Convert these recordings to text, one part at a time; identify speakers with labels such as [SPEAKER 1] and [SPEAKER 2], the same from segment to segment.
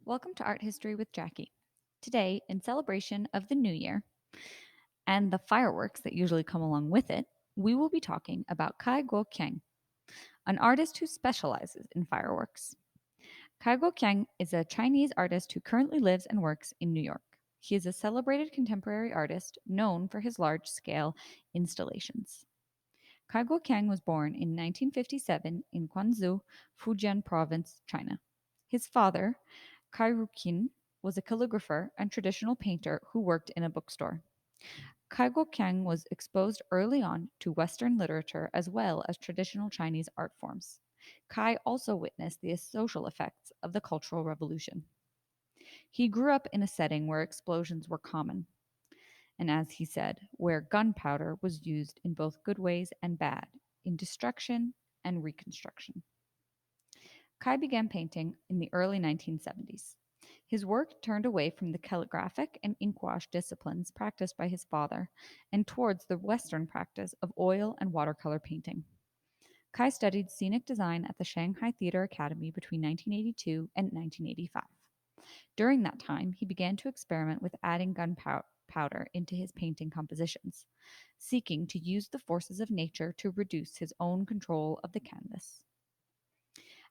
[SPEAKER 1] Welcome to Art History with Jackie. Today, in celebration of the New Year and the fireworks that usually come along with it, we will be talking about Cai Guo-Qiang, an artist who specializes in fireworks. Cai Guo-Qiang is a Chinese artist who currently lives and works in New York. He is a celebrated contemporary artist known for his large-scale installations. Cai Guo-Qiang was born in 1957 in Guangzhou, Fujian Province, China. His father, Cai Ruqin, was a calligrapher and traditional painter who worked in a bookstore. Cai Guo-Qiang was exposed early on to Western literature as well as traditional Chinese art forms. Cai also witnessed the social effects of the Cultural Revolution. He grew up in a setting where explosions were common, and as he said, where gunpowder was used in both good ways and bad, in destruction and reconstruction. Cai began painting in the early 1970s. His work turned away from the calligraphic and inkwash disciplines practiced by his father and towards the Western practice of oil and watercolor painting. Cai studied scenic design at the Shanghai Theater Academy between 1982 and 1985. During that time, he began to experiment with adding gunpowder into his painting compositions, seeking to use the forces of nature to reduce his own control of the canvas.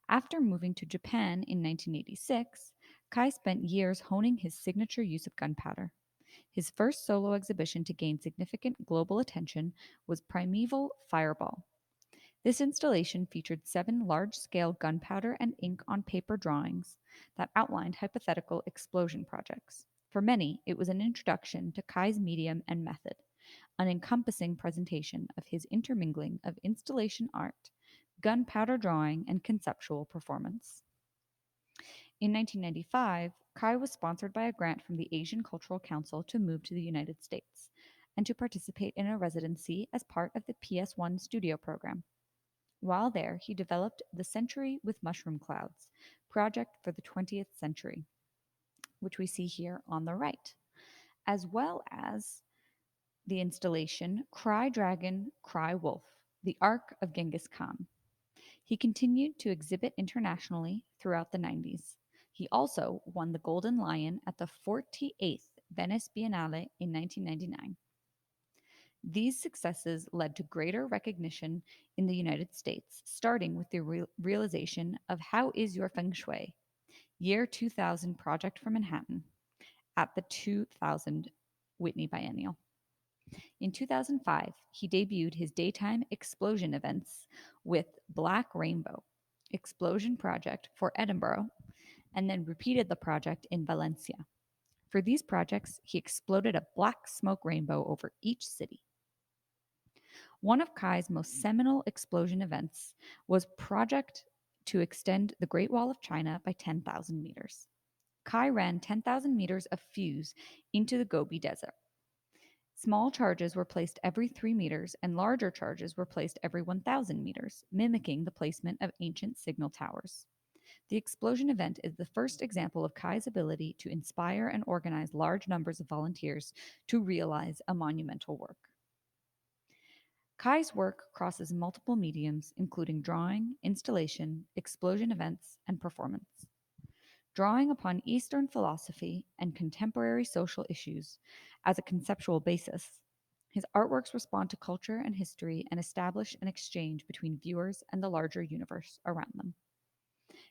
[SPEAKER 1] After moving to Japan in 1986, Kai spent years honing his signature use of gunpowder. His first solo exhibition to gain significant global attention was Primeval Fireball. This installation featured 7 large scale gunpowder and ink on paper drawings that outlined hypothetical explosion projects. For many, it was an introduction to Kai's medium and method, an encompassing presentation of his intermingling of installation art, gunpowder drawing, and conceptual performance. In 1995, Kai was sponsored by a grant from the Asian Cultural Council to move to the United States and to participate in a residency as part of the PS1 studio program. While there, he developed the Century with Mushroom Clouds project for the 20th century, which we see here on the right, as well as the installation Cry Dragon, Cry Wolf, the Ark of Genghis Khan. He continued to exhibit internationally throughout the 90s. He also won the Golden Lion at the 48th Venice Biennale in 1999. These successes led to greater recognition in the United States, starting with the realization of How Is Your Feng Shui? Year 2000 Project for Manhattan at the 2000 Whitney Biennial. In 2005, he debuted his daytime explosion events with Black Rainbow Explosion Project for Edinburgh, and then repeated the project in Valencia. For these projects, he exploded a black smoke rainbow over each city. One of Kai's most seminal explosion events was project to extend the Great Wall of China by 10,000 meters. Kai ran 10,000 meters of fuse into the Gobi Desert. Small charges were placed every 3 meters, and larger charges were placed every 1,000 meters, mimicking the placement of ancient signal towers. The explosion event is the first example of Kai's ability to inspire and organize large numbers of volunteers to realize a monumental work. Kai's work crosses multiple mediums, including drawing, installation, explosion events, and performance. Drawing upon Eastern philosophy and contemporary social issues as a conceptual basis, his artworks respond to culture and history and establish an exchange between viewers and the larger universe around them.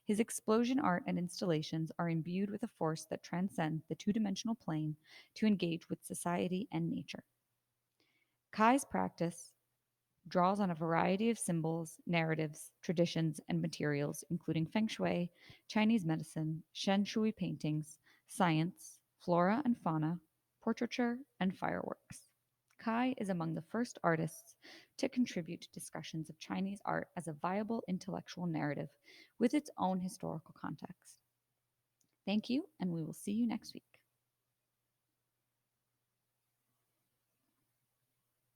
[SPEAKER 1] His explosion art and installations are imbued with a force that transcends the two-dimensional plane to engage with society and nature. Kai's practice draws on a variety of symbols, narratives, traditions, and materials, including feng shui, Chinese medicine, shen shui paintings, science, flora and fauna, portraiture, and fireworks. Kai is among the first artists to contribute to discussions of Chinese art as a viable intellectual narrative with its own historical context. Thank you, and we will see you next week.